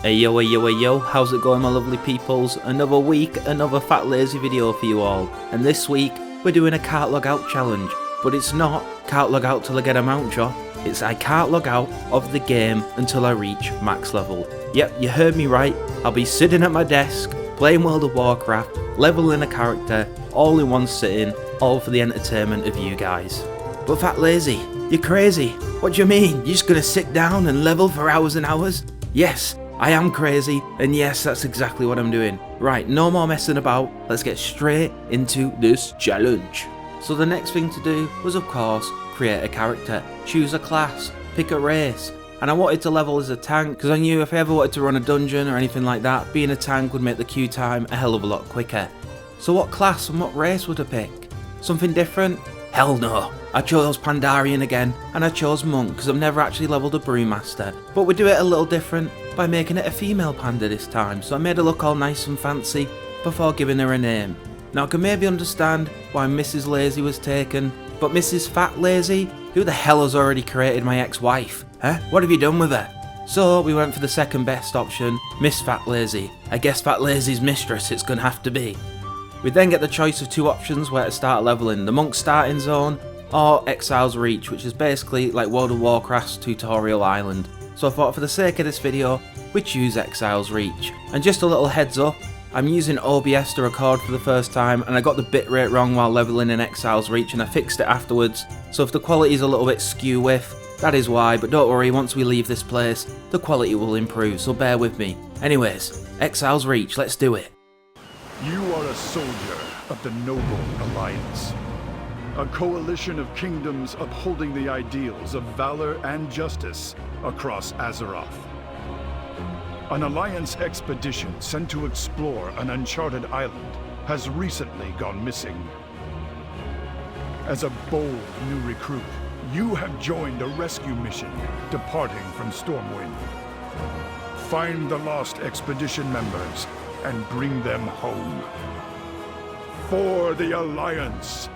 Hey yo, how's it going my lovely peoples? Another week, another Fatlazy video for you all. And this week, we're doing a can't log out challenge. But it's not can't log out till I get a mount job. It's I can't log out of the game until I reach max level. Yep, you heard me right. I'll be sitting at my desk, playing World of Warcraft, leveling a character, all in one sitting, all for the entertainment of you guys. But Fatlazy, you're crazy. What do you mean? You're just gonna sit down and level for hours and hours? Yes, I am crazy, and yes, that's exactly what I'm doing. Right, no more messing about, let's get straight into this challenge. So the next thing to do was, of course, create a character, choose a class, pick a race, and I wanted to level as a tank because I knew if I ever wanted to run a dungeon or anything like that, being a tank would make the queue time a hell of a lot quicker. So what class and what race would I pick? Something different? Hell no. I chose Pandarian again, and I chose Monk because I've never actually leveled a Brewmaster. But we do it a little different by making it a female panda this time, so I made her look all nice and fancy before giving her a name. Now I can maybe understand why Mrs. Lazy was taken, but Mrs. Fatlazy? Who the hell has already created my ex-wife? Huh? What have you done with her? So we went for the second best option, Miss Fatlazy. I guess Fatlazy's mistress it's gonna have to be. We then get the choice of two options where to start leveling, the Monk starting zone or Exile's Reach, which is basically like World of Warcraft's tutorial island. So I thought for the sake of this video, we choose Exile's Reach. And just a little heads up, I'm using OBS to record for the first time and I got the bitrate wrong while leveling in Exile's Reach and I fixed it afterwards. So if the quality is a little bit skew with, that is why, but don't worry, once we leave this place, the quality will improve, so bear with me. Anyways, Exile's Reach, let's do it. You are a soldier of the Noble Alliance, a coalition of kingdoms upholding the ideals of valor and justice across Azeroth. An Alliance expedition sent to explore an uncharted island has recently gone missing. As a bold new recruit, you have joined a rescue mission departing from Stormwind. Find the lost expedition members and bring them home. For the Alliance!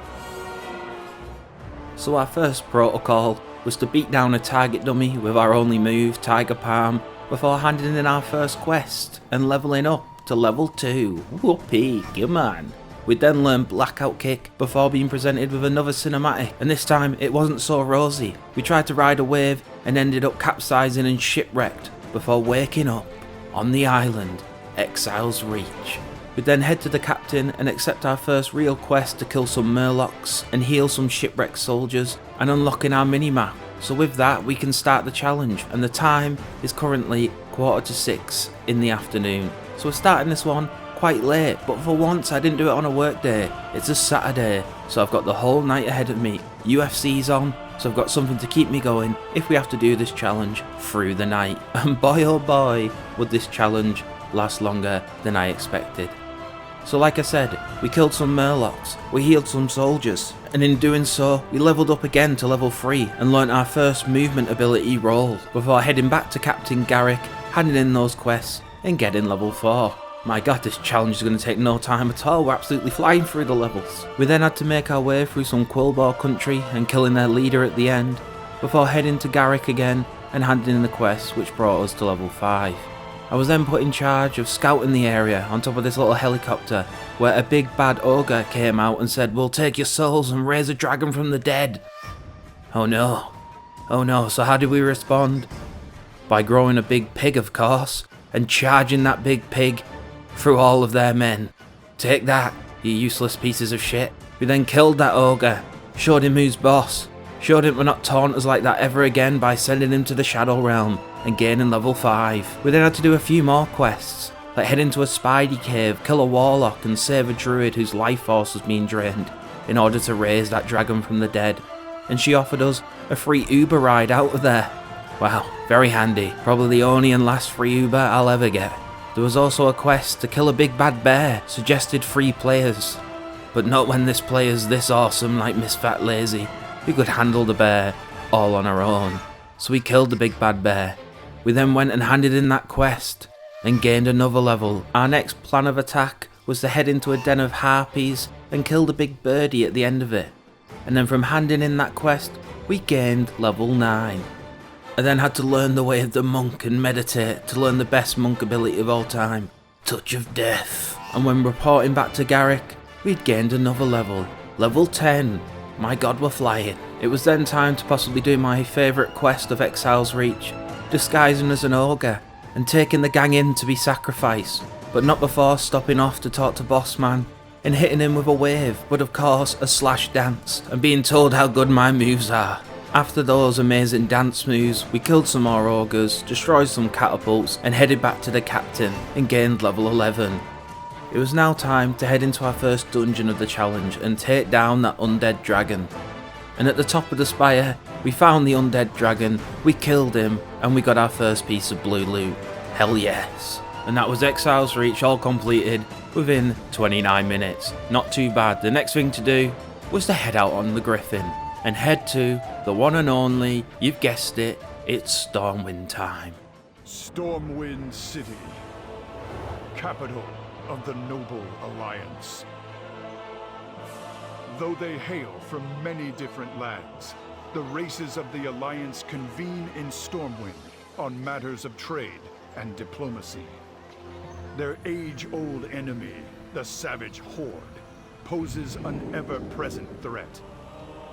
So our first protocol was to beat down a target dummy with our only move, Tiger Palm, before handing in our first quest and leveling up to level 2. Whoopee, come on. We then learned Blackout Kick before being presented with another cinematic, and this time it wasn't so rosy. We tried to ride a wave and ended up capsizing and shipwrecked before waking up on the island, Exile's Reach. We then head to the captain and accept our first real quest to kill some Murlocs and heal some shipwrecked soldiers and unlocking our minimap. So with that we can start the challenge, and the time is currently 6:15 in the afternoon. So we're starting this one quite late, but for once I didn't do it on a work day. It's a Saturday, so I've got the whole night ahead of me. UFC's on, so I've got something to keep me going if we have to do this challenge through the night. And boy oh boy, would this challenge last longer than I expected. So like I said, we killed some Murlocs, we healed some soldiers, and in doing so, we leveled up again to level 3 and learnt our first movement ability roll, before heading back to Captain Garrick, handing in those quests, and getting level 4. My god, this challenge is going to take no time at all, we're absolutely flying through the levels. We then had to make our way through some Quillbore country and killing their leader at the end, before heading to Garrick again and handing in the quest which brought us to level 5. I was then put in charge of scouting the area on top of this little helicopter, where a big bad ogre came out and said, "We'll take your souls and raise a dragon from the dead." Oh no, so how did we respond? By growing a big pig, of course, and charging that big pig through all of their men. Take that, you useless pieces of shit. We then killed that ogre, showed him who's boss, showed him we're not taunters like that ever again by sending him to the Shadow Realm and gaining level 5. We then had to do a few more quests, like head into a Spidey cave, kill a warlock and save a druid whose life force was being drained in order to raise that dragon from the dead. And she offered us a free Uber ride out of there. Wow, very handy, probably the only and last free Uber I'll ever get. There was also a quest to kill a big bad bear, suggested 3 players, but not when this player's this awesome like Miss Fatlazy, who could handle the bear all on her own. So we killed the big bad bear. We then went and handed in that quest and gained another level. Our next plan of attack was to head into a den of harpies and kill the big birdie at the end of it. And then from handing in that quest, we gained level 9. I then had to learn the way of the monk and meditate to learn the best monk ability of all time, Touch of Death. And when reporting back to Garrick, we'd gained another level, level 10. My god, we're flying. It was then time to possibly do my favourite quest of Exile's Reach, disguising as an ogre and taking the gang in to be sacrificed, but not before stopping off to talk to Boss Man and hitting him with a wave, but of course a slash dance, and being told how good my moves are. After those amazing dance moves, we killed some more ogres, destroyed some catapults and headed back to the captain and gained level 11. It was now time to head into our first dungeon of the challenge and take down that undead dragon. And at the top of the spire, we found the undead dragon, we killed him, and we got our first piece of blue loot. Hell yes. And that was Exile's Reach all completed within 29 minutes. Not too bad. The next thing to do was to head out on the Griffin and head to the one and only, you've guessed it, it's Stormwind time. Stormwind City, capital of the Noble Alliance. Though they hail from many different lands, the races of the Alliance convene in Stormwind on matters of trade and diplomacy. Their age-old enemy, the Savage Horde, poses an ever-present threat.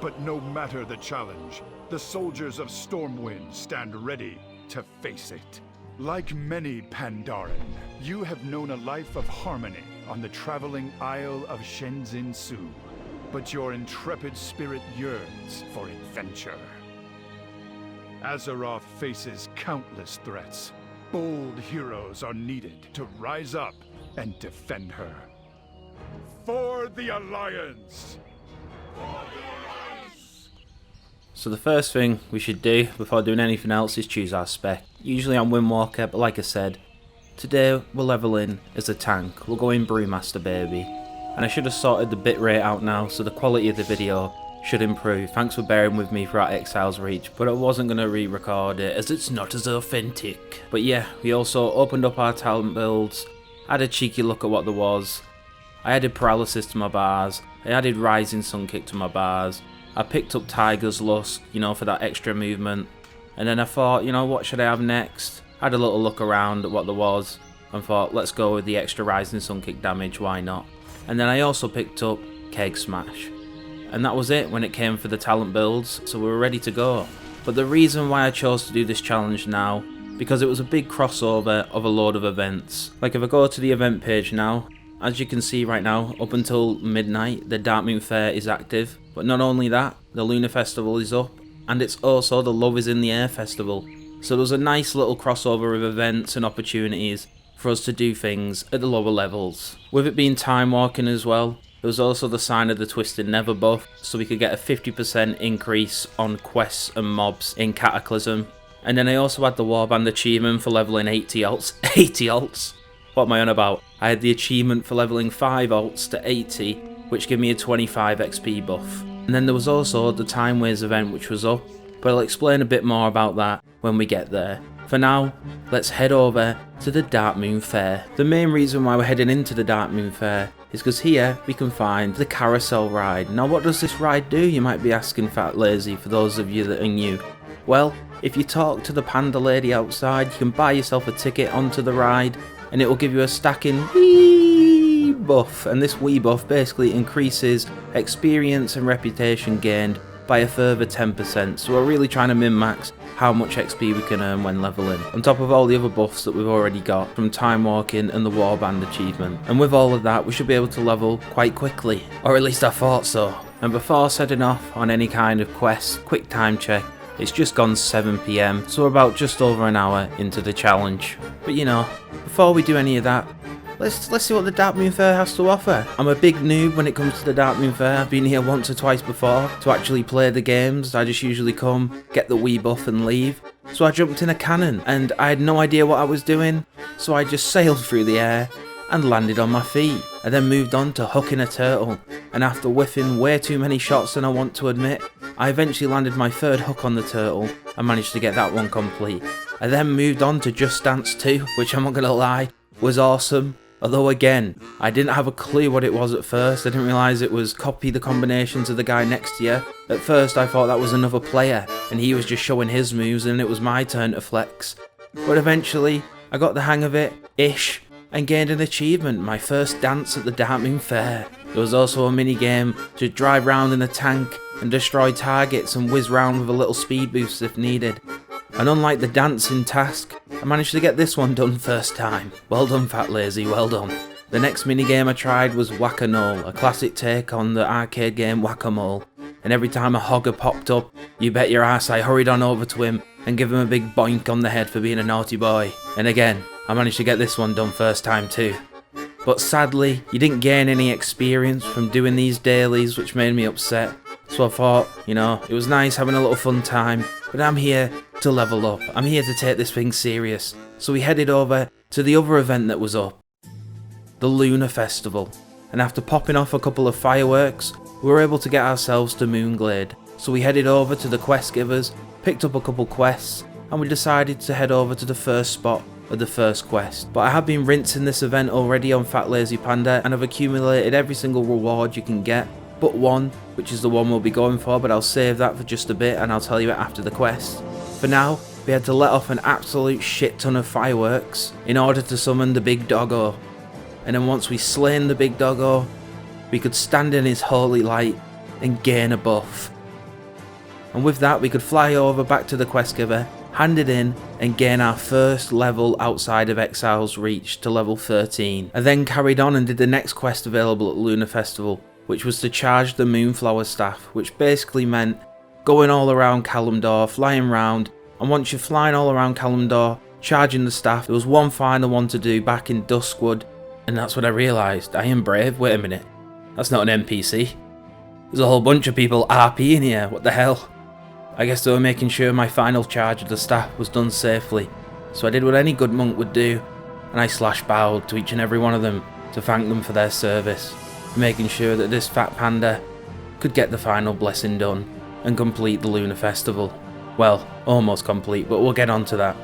But no matter the challenge, the soldiers of Stormwind stand ready to face it. Like many Pandaren, you have known a life of harmony on the traveling Isle of Shenzin-Su. But your intrepid spirit yearns for adventure. Azeroth faces countless threats. Bold heroes are needed to rise up and defend her. For the Alliance! So the first thing we should do before doing anything else is choose our spec. Usually I'm Windwalker, but like I said, today we're leveling as a tank. We're going Brewmaster, baby. And I should have sorted the bitrate out now, so the quality of the video should improve. Thanks for bearing with me throughout Exile's Reach, but I wasn't going to re-record it as it's not as authentic. But yeah, we also opened up our talent builds, had a cheeky look at what there was. I added Paralysis to my bars, I added Rising Sun Kick to my bars, I picked up Tiger's Lust, you know, for that extra movement. And then I thought, you know, what should I have next? I had a little look around at what there was and thought, let's go with the extra Rising Sun Kick damage, why not? And then I also picked up Keg Smash. And that was it when it came for the talent builds, so we were ready to go. But the reason why I chose to do this challenge now, because it was a big crossover of a load of events. Like if I go to the event page now, as you can see right now, up until midnight, the Darkmoon Faire is active. But not only that, the Lunar Festival is up, and it's also the Love is in the Air Festival. So there was a nice little crossover of events and opportunities for us to do things at the lower levels. With it being Timewalking as well, there was also the Sign of the Twisted Nether buff, so we could get a 50% increase on quests and mobs in Cataclysm. And then I also had the Warband achievement for leveling 80 alts. 80 alts? What am I on about? I had the achievement for leveling 5 alts to 80, which gave me a 25 XP buff. And then there was also the Time Waves event which was up, but I'll explain a bit more about that when we get there. For now, let's head over to the Darkmoon Faire. The main reason why we're heading into the Darkmoon Faire is because here we can find the carousel ride. Now what does this ride do, you might be asking, Fatlazy, for those of you that are new. Well, if you talk to the panda lady outside, you can buy yourself a ticket onto the ride and it will give you a stacking Wii buff. And this Wii buff basically increases experience and reputation gained by a further 10%, so we're really trying to min-max how much XP we can earn when leveling, on top of all the other buffs that we've already got from Timewalking and the Warband achievement. And with all of that, we should be able to level quite quickly, or at least I thought so. And before setting off on any kind of quest, quick time check, it's just gone 7 PM, so we're about just over an hour into the challenge. But you know, before we do any of that, Let's see what the Darkmoon Faire has to offer. I'm a big noob when it comes to the Darkmoon Faire. I've been here once or twice before to actually play the games. I just usually come, get the Wii buff and leave. So I jumped in a cannon and I had no idea what I was doing. So I just sailed through the air and landed on my feet. I then moved on to hooking a turtle. And after whiffing way too many shots than I want to admit, I eventually landed my third hook on the turtle and managed to get that one complete. I then moved on to Just Dance 2, which I'm not gonna lie, was awesome. Although again, I didn't have a clue what it was at first. I didn't realise it was copy the combinations of the guy next to you. At first I thought that was another player and he was just showing his moves and it was my turn to flex. But eventually I got the hang of it-ish and gained an achievement, my first dance at the Darkmoon Faire. There was also a mini game to drive round in a tank and destroy targets and whiz round with a little speed boost if needed. And unlike the dancing task, I managed to get this one done first time. Well done, Fatlazy, well done. The next minigame I tried was Whack-A-Knoll, a classic take on the arcade game Whack-A-Mole. And every time a hogger popped up, you bet your ass I hurried on over to him and give him a big boink on the head for being a naughty boy. And again, I managed to get this one done first time too. But sadly, you didn't gain any experience from doing these dailies, which made me upset. So I thought, you know, it was nice having a little fun time, but I'm here to level up. I'm here to take this thing serious. So we headed over to the other event that was up, the Lunar Festival. And after popping off a couple of fireworks, we were able to get ourselves to Moonglade. So we headed over to the quest givers, picked up a couple quests, and we decided to head over to the first spot of the first quest. But I have been rinsing this event already on Fatlazy Panda and I've accumulated every single reward you can get, but one, which is the one we'll be going for, but I'll save that for just a bit and I'll tell you it after the quest. For now, we had to let off an absolute shit ton of fireworks in order to summon the big doggo. And then once we slain the big doggo, we could stand in his holy light and gain a buff. And with that we could fly over back to the quest giver, hand it in and gain our first level outside of Exile's reach to level 13. I then carried on and did the next quest available at Lunar Festival, which was to charge the Moonflower staff, which basically meant going all around Kalimdor, flying round, and once you're flying all around Kalimdor, charging the staff, there was one final one to do back in Duskwood, and that's when I realised, I am brave, wait a minute, that's not an NPC. There's a whole bunch of people RP in here, what the hell? I guess they were making sure my final charge of the staff was done safely, so I did what any good monk would do, and I slash-bowed to each and every one of them to thank them for their service, making sure that this fat panda could get the final blessing done and complete the Lunar Festival. Well, almost complete, but we'll get on to that.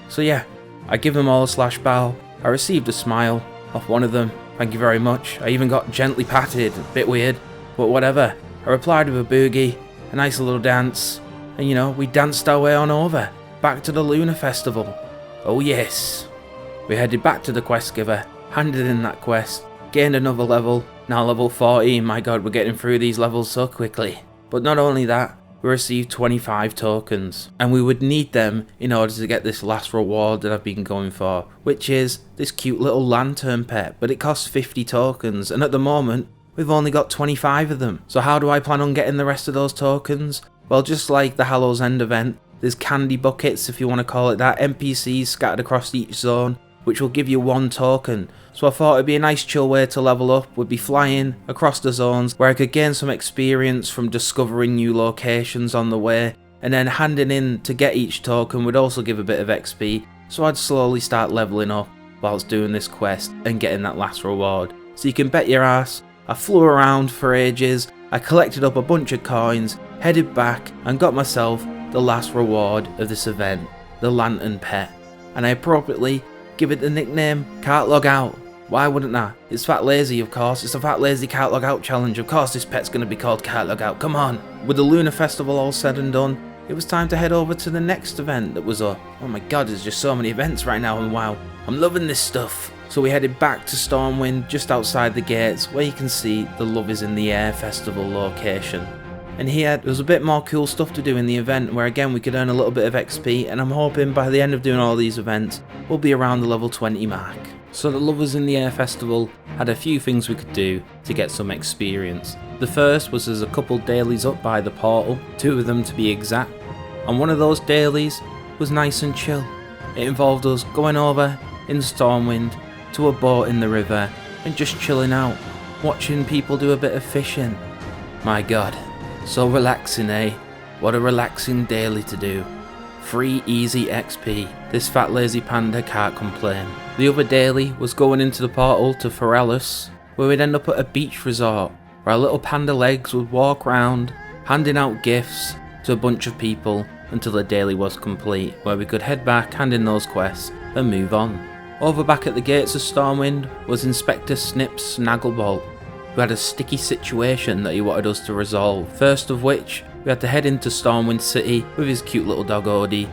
So yeah, I give them all a slash-bow, I received a smile off one of them, thank you very much, I even got gently patted, a bit weird, but whatever. I replied with a boogie, a nice little dance, and you know, we danced our way on over, back to the Lunar Festival. Oh yes. We headed back to the quest giver, handed in that quest, gained another level, now level 14, my god we're getting through these levels so quickly. But not only that, we received 25 tokens, and we would need them in order to get this last reward that I've been going for, which is this cute little lantern pet, but it costs 50 tokens, and at the moment, we've only got 25 of them. So how do I plan on getting the rest of those tokens? Well, just like the Hallow's End event, there's candy buckets, if you want to call it that, NPCs scattered across each zone, which will give you 1 token. So I thought it'd be a nice chill way to level up, would be flying across the zones where I could gain some experience from discovering new locations on the way, and then handing in to get each token would also give a bit of XP, so I'd slowly start leveling up whilst doing this quest and getting that last reward. So you can bet your ass, I flew around for ages, I collected up a bunch of coins, headed back and got myself the last reward of this event, the lantern pet, and I appropriately give it the nickname Can't Log Out. Why wouldn't I? It's Fatlazy, of course. It's a Fatlazy Can't Log Out challenge. Of course this pet's going to be called Can't Log Out. Come on. With the Lunar Festival all said and done, it was time to head over to the next event that was up. Oh my god, there's just so many events right now, and wow, I'm loving this stuff. So we headed back to Stormwind, just outside the gates, where you can see the Love is in the Air festival location. And here, there was a bit more cool stuff to do in the event, where again we could earn a little bit of XP, and I'm hoping by the end of doing all these events, we'll be around the level 20 mark. So the Lovers in the Air festival had a few things we could do to get some experience. The first was there's a couple dailies up by the portal, 2 of them to be exact, and one of those dailies was nice and chill. It involved us going over in Stormwind to a boat in the river and just chilling out, watching people do a bit of fishing. My god, so relaxing, eh? What a relaxing daily to do. Free easy XP, this fat lazy panda can't complain. The other daily was going into the portal to Forellus, where we'd end up at a beach resort, where our little panda legs would walk round, handing out gifts to a bunch of people until the daily was complete, where we could head back, hand in those quests, and move on. Over back at the gates of Stormwind was Inspector Snip Snagglebolt, who had a sticky situation that he wanted us to resolve. First of which, we had to head into Stormwind City with his cute little dog Odie,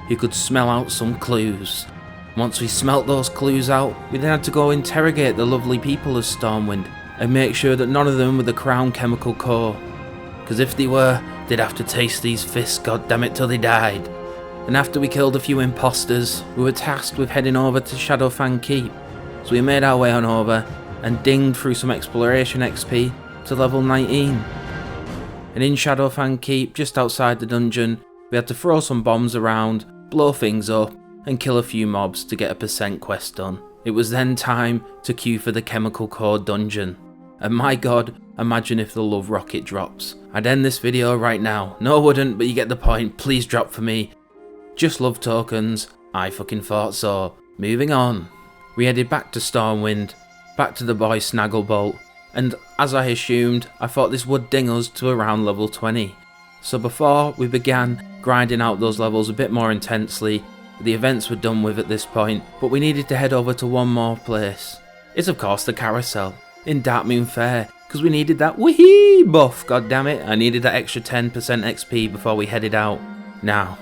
who could smell out some clues. Once we smelt those clues out, we then had to go interrogate the lovely people of Stormwind and make sure that none of them were the Crown Chemical Corps, because if they were, they'd have to taste these fists, goddammit, till they died. And after we killed a few imposters, we were tasked with heading over to Shadowfang Keep, so we made our way on over and dinged through some exploration XP to level 19. And in Shadowfang Keep, just outside the dungeon, we had to throw some bombs around, blow things up, and kill a few mobs to get a percent quest done. It was then time to queue for the Chemical Core dungeon. And my god, imagine if the love rocket drops. I'd end this video right now. No, I wouldn't, but you get the point. Please drop for me. Just love tokens. I fucking thought so. Moving on. We headed back to Stormwind, back to the boy Snagglebolt, and as I assumed, I thought this would ding us to around level 20. So before we began grinding out those levels a bit more intensely, the events were done with at this point, but we needed to head over to one more place. It's of course the carousel in Darkmoon Faire, because we needed that wee buff, goddammit. I needed that extra 10% XP before we headed out. Now,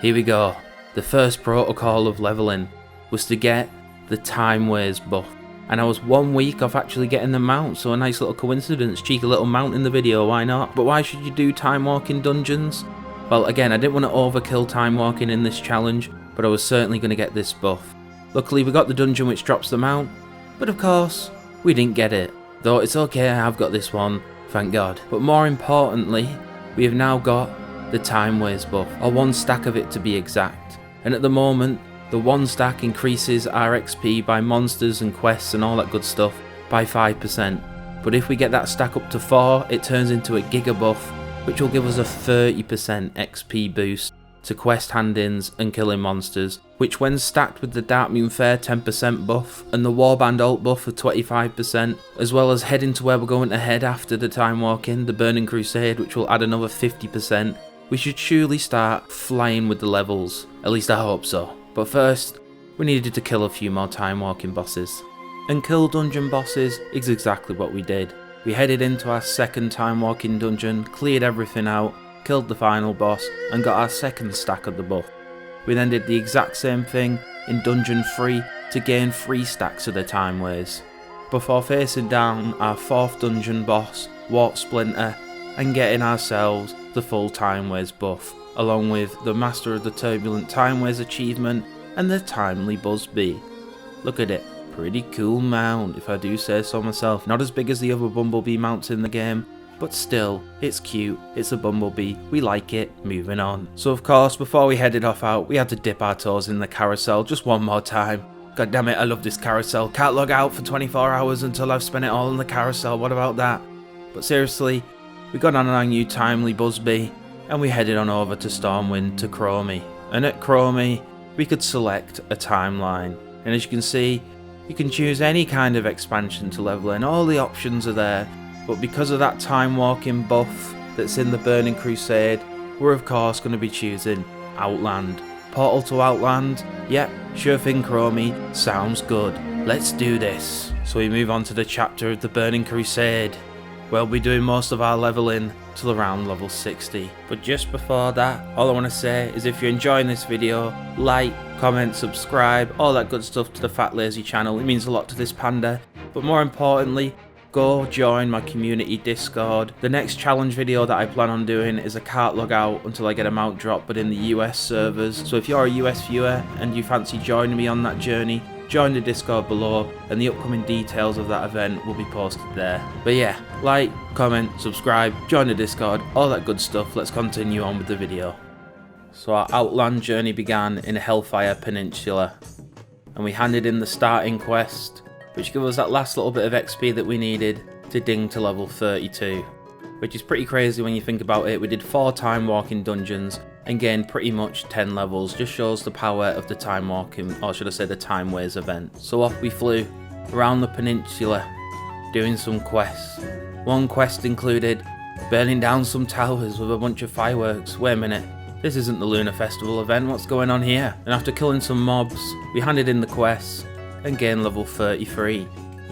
here we go. The first protocol of leveling was to get the Time Ways buff. And I was 1 week off actually getting the mount, so a nice little coincidence, cheeky little mount in the video, why not? But why should you do time walking dungeons? Well, again, I didn't want to overkill time walking in this challenge, but I was certainly going to get this buff. Luckily we got the dungeon which drops the mount, but of course, we didn't get it. Though it's okay, I have got this one, thank god. But more importantly, we have now got the Time Ways buff, or 1 stack of it to be exact. And at the moment, the 1 stack increases our XP by monsters and quests and all that good stuff by 5%. But if we get that stack up to 4, it turns into a Giga buff, which will give us a 30% XP boost to quest hand-ins and killing monsters, which when stacked with the Darkmoon Faire 10% buff and the Warband ult buff of 25%, as well as heading to where we're going to head after the time walking, the Burning Crusade, which will add another 50%, we should surely start flying with the levels. At least I hope so. But first, we needed to kill a few more time walking bosses. And kill dungeon bosses is exactly what we did. We headed into our second time walking dungeon, cleared everything out, killed the final boss, and got our second stack of the buff. We then did the exact same thing in dungeon 3 to gain 3 stacks of the Time Ways, before facing down our 4th dungeon boss, Wart Splinter, and getting ourselves the full Time Ways buff, along with the Master of the Turbulent Time Ways achievement and the Timely Buzzbee. Look at it, pretty cool mount if I do say so myself. Not as big as the other Bumblebee mounts in the game, but still, it's cute, it's a Bumblebee, we like it, moving on. So of course, before we headed off out, we had to dip our toes in the carousel just one more time. God damn it, I love this carousel. Can't log out for 24 hours until I've spent it all in the carousel, what about that? But seriously, we got on our new Timely Buzzbee, and we headed on over to Stormwind to Chromie. And at Chromie, we could select a timeline. And as you can see, you can choose any kind of expansion to level in, all the options are there. But because of that time walking buff that's in the Burning Crusade, we're of course going to be choosing Outland. Portal to Outland? Yep, sure thing Chromie, sounds good. Let's do this. So we move on to the chapter of the Burning Crusade. We'll be doing most of our leveling till around level 60. But just before that, all I want to say is if you're enjoying this video, like, comment, subscribe, all that good stuff to the Fatlazy channel. It means a lot to this panda. But more importantly, go join my community Discord. The next challenge video that I plan on doing is a can't log out until I get a mount drop, but in the US servers. So if you're a US viewer and you fancy joining me on that journey, join the Discord below and the upcoming details of that event will be posted there. But yeah, like, comment, subscribe, join the Discord, all that good stuff. Let's continue on with the video. So our Outland journey began in Hellfire Peninsula, and we handed in the starting quest, which gave us that last little bit of XP that we needed to ding to level 32. Which is pretty crazy when you think about it. We did 4 time walking dungeons and gained pretty much 10 levels. Just shows the power of the time walking, or should I say the Time Ways event. So off we flew around the peninsula doing some quests. One quest included burning down some towers with a bunch of fireworks. Wait a minute, this isn't the Lunar Festival event, what's going on here? And after killing some mobs, we handed in the quests and gained level 33.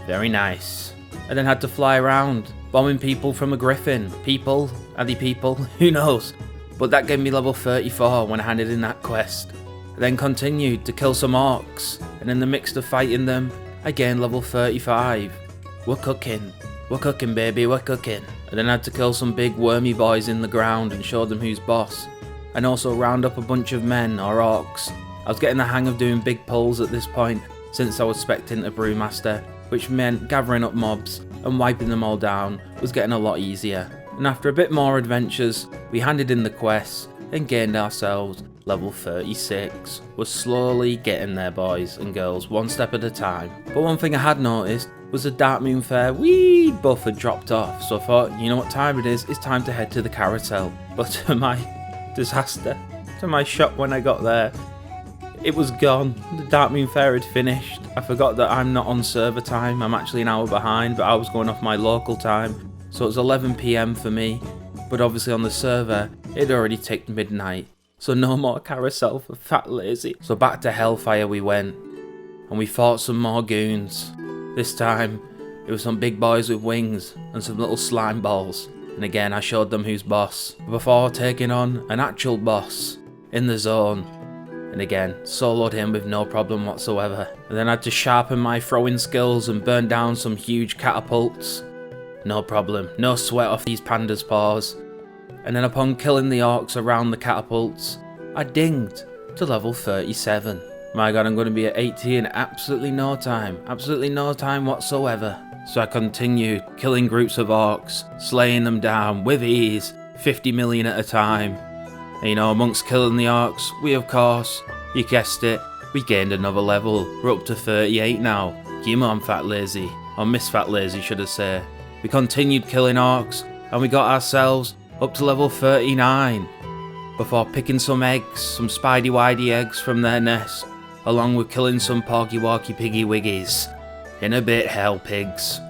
Very nice. And then had to fly around, bombing people from a griffin. People, are they people? Who knows? But that gave me level 34 when I handed in that quest. I then continued to kill some orcs, and in the mix of fighting them, I gained level 35. We're cooking baby, we're cooking. And then I had to kill some big wormy boys in the ground and show them who's boss. And also round up a bunch of men or orcs. I was getting the hang of doing big pulls at this point, since I was spec'd into Brewmaster, which meant gathering up mobs and wiping them all down was getting a lot easier. And after a bit more adventures, we handed in the quests and gained ourselves level 36. We're slowly getting there, boys and girls, one step at a time. But one thing I had noticed was the Darkmoon Faire weed buff had dropped off, so I thought, you know what time it is, it's time to head to the carousel. But to my disaster, to my shock when I got there, it was gone. The Darkmoon Faire had finished. I forgot that I'm not on server time, I'm actually an hour behind, but I was going off my local time. So it was 11 PM for me, but obviously on the server, it had already ticked midnight. So no more carousel for Fatlazy. So back to Hellfire we went, and we fought some more goons. This time, it was some big boys with wings, and some little slime balls. And again, I showed them who's boss, before taking on an actual boss, in the zone. And again, soloed him with no problem whatsoever. And then I had to sharpen my throwing skills and burn down some huge catapults. No problem, no sweat off these pandas' paws. And then upon killing the orcs around the catapults, I dinged to level 37. My god, I'm going to be at 80 in absolutely no time whatsoever. So I continued killing groups of orcs, slaying them down with ease, 50 million at a time. And you know, amongst killing the orcs, we of course, you guessed it, we gained another level. We're up to 38 now. Come on, Fatlazy, or Miss Fatlazy should I say. We continued killing orcs, and we got ourselves up to level 39, before picking some eggs, some spidey widey eggs from their nest, along with killing some porky walky piggy wiggies. In a bit, hell pigs.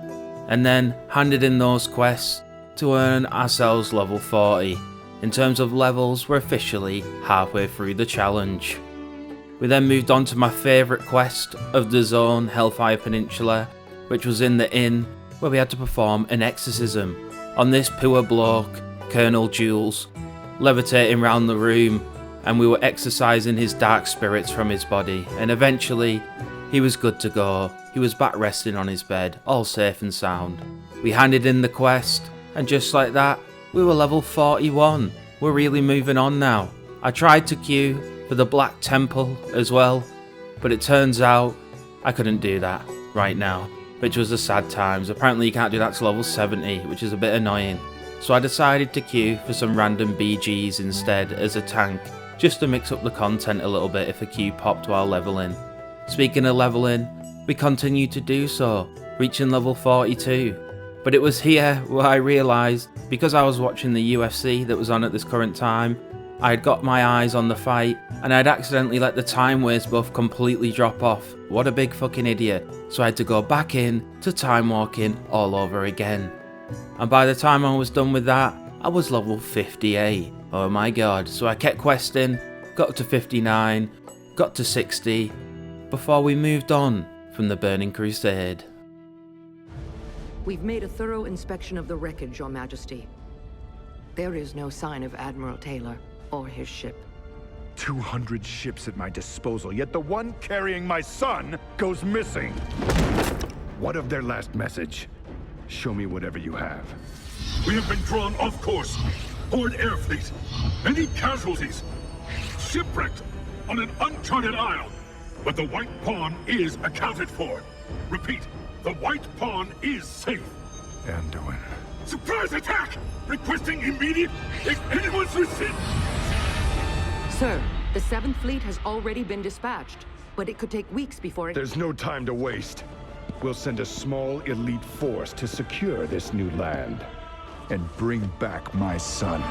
And then handed in those quests to earn ourselves level 40. In terms of levels, we're officially halfway through the challenge. We then moved on to my favourite quest of the zone, Hellfire Peninsula, which was in the inn, where we had to perform an exorcism on this poor bloke, Colonel Jules, levitating round the room, and we were exorcising his dark spirits from his body, and eventually he was good to go. He was back resting on his bed, all safe and sound. We handed in the quest, and just like that, we were level 41. We're really moving on now. I tried to queue for the Black Temple as well, but it turns out I couldn't do that right now, which was the sad times. Apparently you can't do that to level 70, which is a bit annoying. So I decided to queue for some random BGs instead as a tank, just to mix up the content a little bit if a queue popped while leveling. Speaking of leveling, we continued to do so, reaching level 42. But it was here where I realised, because I was watching the UFC that was on at this current time, I had got my eyes on the fight, and I'd accidentally let the time waste buff completely drop off. What a big fucking idiot. So I had to go back in to Timewalking all over again. And by the time I was done with that, I was level 58. Oh my god. So I kept questing, got to 59, got to 60, before we moved on from the Burning Crusade. We've made a thorough inspection of the wreckage, Your Majesty. There is no sign of Admiral Taylor or his ship. 200 ships at my disposal, yet the one carrying my son goes missing. What of their last message? Show me whatever you have. We have been drawn off course. Horde air fleet. Many casualties. Shipwrecked on an uncharted isle. But the White Pawn is accounted for. Repeat, the White Pawn is safe. Anduin. Surprise attack! Requesting immediate, if anyone's received. Sir, the 7th Fleet has already been dispatched, but it could take weeks before it... There's no time to waste. We'll send a small elite force to secure this new land and bring back my son.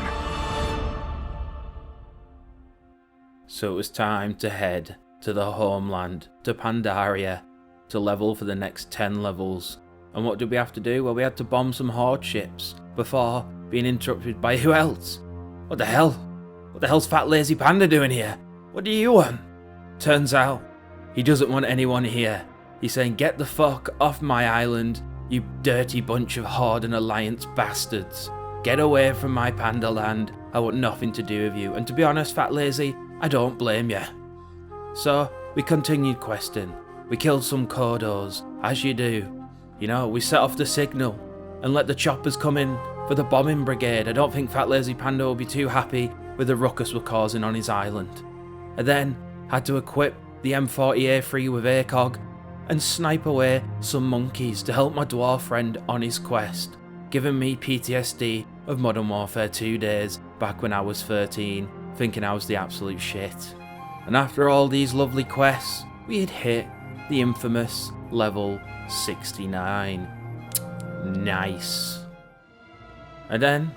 So it was time to head to the homeland, to Pandaria, to level for the next 10 levels. And what did we have to do? Well, we had to bomb some horde ships before being interrupted by who else? What the hell? What the hell's Fatlazy Panda doing here? What do you want? Turns out, he doesn't want anyone here. He's saying, get the fuck off my island, you dirty bunch of Horde and Alliance bastards. Get away from my panda land. I want nothing to do with you. And to be honest, Fatlazy, I don't blame you. So, we continued questing. We killed some Kodos, as you do. You know, we set off the signal and let the choppers come in for the bombing brigade. I don't think Fatlazy Panda will be too happy with the ruckus we're causing on his island. I then had to equip the M40A3 with ACOG and snipe away some monkeys to help my dwarf friend on his quest, giving me PTSD of Modern Warfare 2 days back when I was 13, thinking I was the absolute shit. And after all these lovely quests, we had hit the infamous level 69. Nice. And then,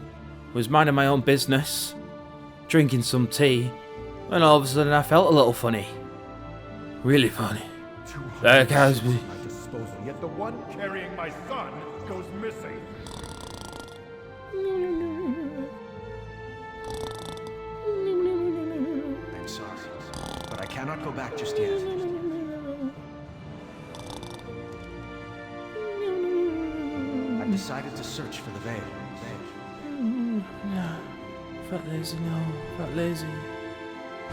was minding my own business, drinking some tea, and all of a sudden I felt a little funny. Really funny. There goes me. Yet the one carrying my son goes missing. I'm sorry, but I cannot go back just yet. I've decided to search for the veil. No. Fatlazy, no. Fatlazy.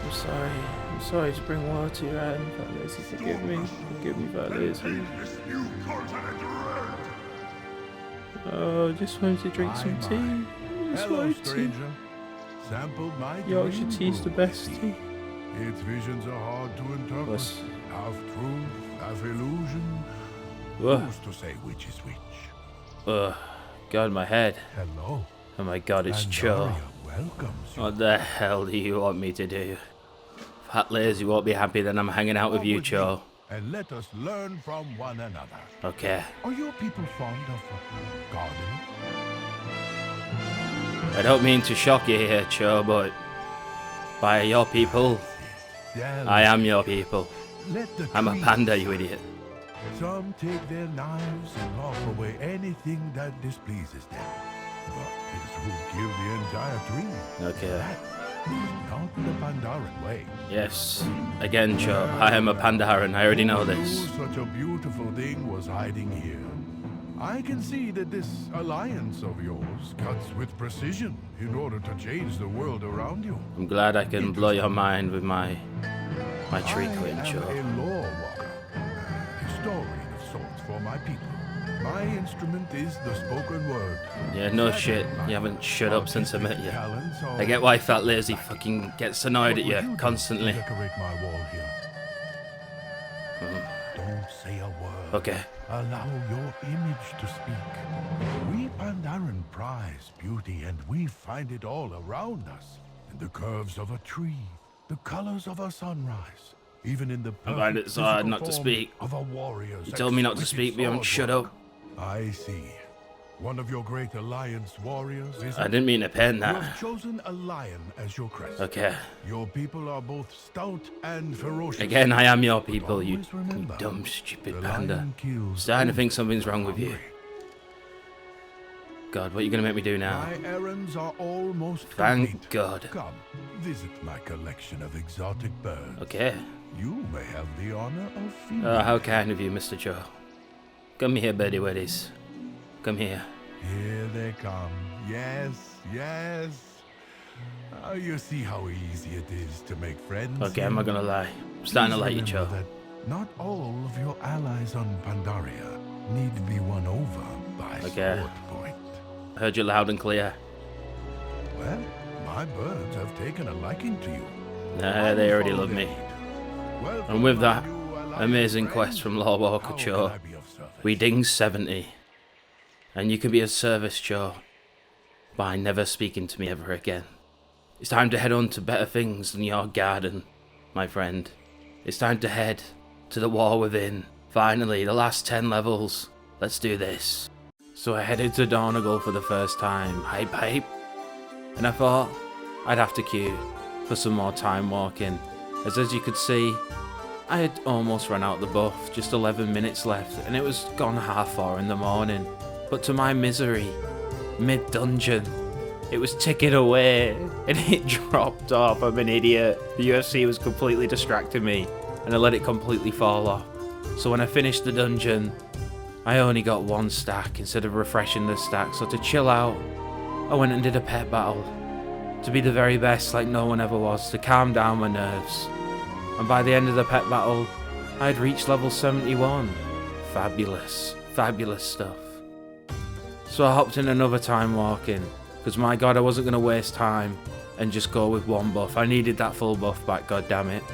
I'm sorry. I'm sorry to bring water to your hand, Fatlazy. Forgive me. Forgive me, Fatlazy. Oh, just wanted to drink some tea. Just Hello, wanted tea. stranger. Sampled my Yorkshire green tea's the brew. best tea. Its visions are hard to interpret. Plus. Half truth, half illusion. Ugh. Who's to say which is which? Ugh. God, my head. Hello. Oh my god, it's Cho. Pandaria welcomes you. What the hell do you want me to do? Fatlazy won't be happy that I'm hanging out with you, Cho. And let us learn from one another. Okay. Are your people fond of gardening? I don't mean to shock you here, Cho, but by your people, Well, I am your people. let the I'm a trees panda, you idiot. Some take their knives and lop away anything that displeases them. But this will give the entire tree. Okay. That is not the Pandaran way. Yes. Again, Cho, I am a Pandaran. I already know this. Such a beautiful thing was hiding here. I can see that this alliance of yours cuts with precision in order to change the world around you. I'm glad I can blow your mind with my tree queen, I Cho. am a lore walker, a historian of sorts for my people. My instrument is the spoken word. Yeah, no shit. You haven't shut up since I met you. I get why Fatlazy fucking gets annoyed at you constantly. Decorate my wall here. Don't say a word. Okay. Allow your image to speak. We Pandaran prize beauty, and we find it all around us. In the curves of a tree, the colors of a sunrise, even in the I find it so hard not to form speak. of a warrior's You told me not to exquisite speak, but you haven't shut sword up. work. I see. One of your great alliance warriors is. I didn't mean to pen You that. have chosen a lion as your crest. Okay. Your people are both stout and ferocious. Again, I am your But people, you always remember, dumb, stupid the panda. lion kills Starting to only think something's wrong with you. hungry. God, what are you going to make me do now? My errands are almost Thank complete. God. Come, visit my collection of exotic birds. Okay. You may have the honor of feeding. Oh, how kind of you, Mr. Joe. Come here, birdie weddies. Come here. Here they come. Yes, yes. You see how easy it is to make friends. Okay, I'm not gonna lie. I'm starting to like you, Please Joe. remember that not all of your allies on Pandaria need to be won over by Okay. sword point. I heard you loud and clear. Well, my birds have taken a liking to you. Nah, they already love me. Welcome, And with my that new alliance amazing friends. quest from Lord Walker How Cho, can I be of service? we ding 70. And you can be of service, Joe, by never speaking to me ever again. It's time to head on to better things than your garden, my friend. It's time to head to the war within. Finally, the last 10 levels. Let's do this. So I headed to Donegal for the first time. Hype, hype. And I thought I'd have to queue for some more time walking. As you could see, I had almost run out the buff, just 11 minutes left, and it was gone 4:30 in the morning. But to my misery, mid-dungeon, it was ticking away, and it dropped off. I'm an idiot. The UFC was completely distracting me, and I let it completely fall off. So when I finished the dungeon, I only got 1 stack instead of refreshing the stack. So to chill out, I went and did a pet battle. To be the very best like no one ever was, to calm down my nerves. And by the end of the pet battle, I had reached level 71. Fabulous, fabulous stuff. So I hopped in another time walking, because my god, I wasn't going to waste time and just go with 1 buff. I needed that full buff back, god damn it.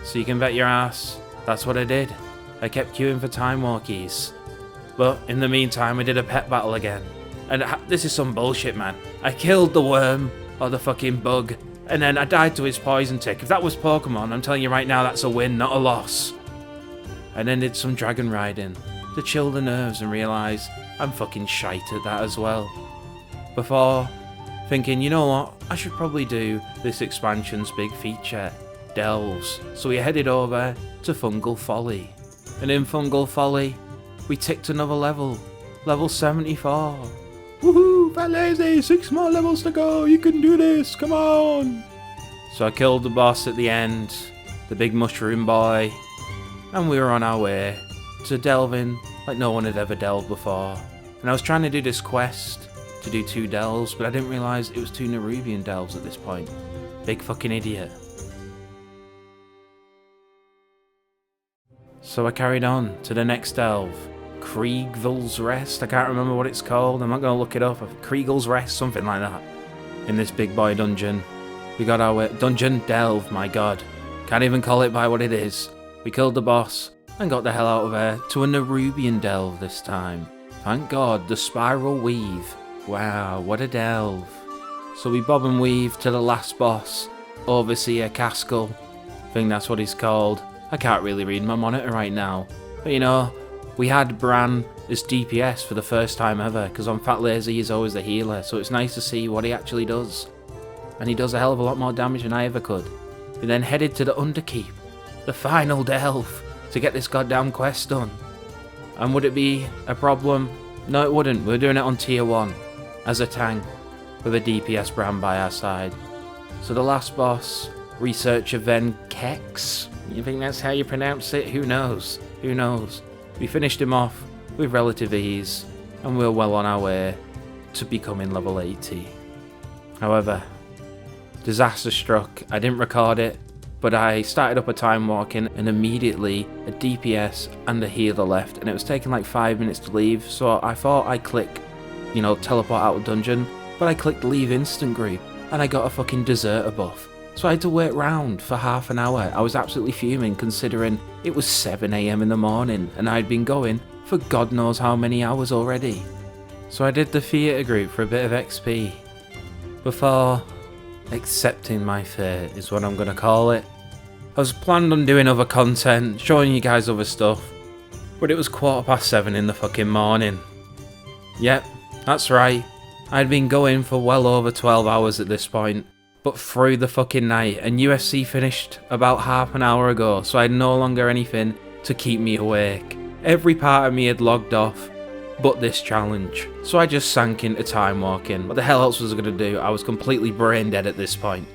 So you can bet your ass, that's what I did. I kept queuing for time walkies. But in the meantime, I did a pet battle again. And this is some bullshit, man. I killed the worm, or the fucking bug, and then I died to his poison tick. If that was Pokemon, I'm telling you right now, that's a win, not a loss. I then did some dragon riding to chill the nerves and realise I'm fucking shite at that as well. Before thinking, you know what, I should probably do this expansion's big feature, Delves. So we headed over to Fungal Folly. And in Fungal Folly, we ticked another level, level 74. Woohoo, Fatlazy, 6 more levels to go, you can do this, come on! So I killed the boss at the end, the big mushroom boy, and we were on our way to delving like no one had ever delved before. And I was trying to do this quest to do 2 delves, but I didn't realise it was 2 Nerubian delves at this point. Big fucking idiot. So I carried on to the next delve. Kriegvel's Rest, I can't remember what it's called, I'm not going to look it up. Kriegvel's Rest, something like that. In this big boy dungeon. We got our way, dungeon delve, my god. Can't even call it by what it is. We killed the boss and got the hell out of there to a Nerubian delve this time. Thank god, the spiral weave. Wow, what a delve. So we bob and weave to the last boss, Overseer Caskel. I think that's what he's called. I can't really read my monitor right now. But you know, we had Bran as DPS for the first time ever, because on Fatlazy he's always the healer, so it's nice to see what he actually does. And he does a hell of a lot more damage than I ever could. We then headed to the Underkeep, the final delve, to get this goddamn quest done. And would it be a problem? No, it wouldn't. We're doing it on tier 1, as a tank, with a DPS Bran by our side. So the last boss, Researcher Ven Kex, you think that's how you pronounce it? Who knows? Who knows? We finished him off with relative ease, and we're well on our way to becoming level 80. However, disaster struck. I didn't record it, but I started up a time walking, and immediately a DPS and a healer left, and it was taking like 5 minutes to leave, so I thought I'd click, you know, teleport out of dungeon, but I clicked leave instant group, and I got a fucking deserter buff. So I had to wait round for half an hour. I was absolutely fuming, considering it was 7 AM in the morning and I'd been going for God knows how many hours already. So I did the theatre group for a bit of XP before accepting my fate, is what I'm going to call it. I was planned on doing other content, showing you guys other stuff, but it was 7:15 in the fucking morning. Yep, that's right. I'd been going for well over 12 hours at this point. But through the fucking night, and UFC finished about half an hour ago, so I had no longer anything to keep me awake. Every part of me had logged off, but this challenge. So I just sank into time walking. What the hell else was I going to do? I was completely brain dead at this point.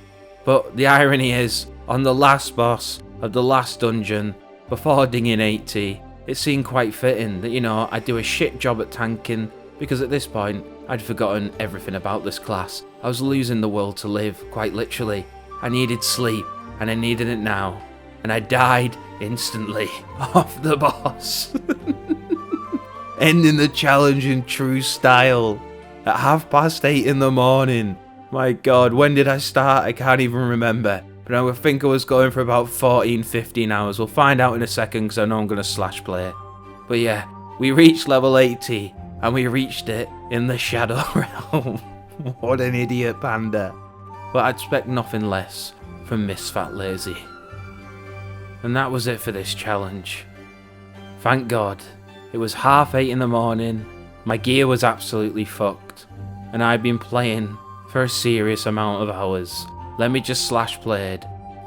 But the irony is, on the last boss of the last dungeon, before dinging 80, it seemed quite fitting that, you know, I'd do a shit job at tanking, because at this point, I'd forgotten everything about this class. I was losing the will to live, quite literally. I needed sleep, and I needed it now. And I died instantly off the boss. Ending the challenge in true style at 8:30 in the morning. My god, when did I start? I can't even remember. But I think I was going for about 14-15 hours. We'll find out in a second, because I know I'm going to slash play. But yeah, we reached level 80. And we reached it in the Shadow Realm. What an idiot, Panda. But I'd expect nothing less from Miss Fatlazy. And that was it for this challenge. Thank God. It was 8:30 in the morning, my gear was absolutely fucked, and I'd been playing for a serious amount of hours. Let me just slash played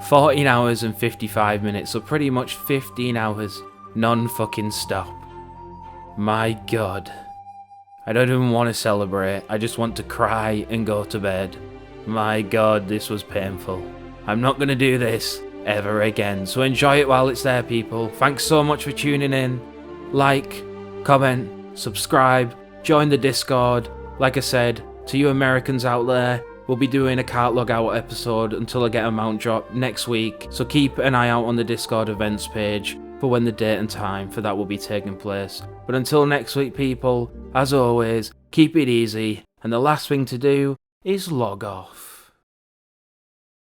14 hours and 55 minutes, so pretty much 15 hours non-fucking stop. My god. I don't even want to celebrate. I just want to cry and go to bed. My god, this was painful. I'm not going to do this ever again. So enjoy it while it's there, people. Thanks so much for tuning in. Like, comment, subscribe, join the Discord. Like I said, to you Americans out there, we'll be doing a cart Logout episode until I get a mount drop next week. So keep an eye out on the Discord events page for when the date and time for that will be taking place. But until next week, people, as always, keep it easy, and the last thing to do is log off.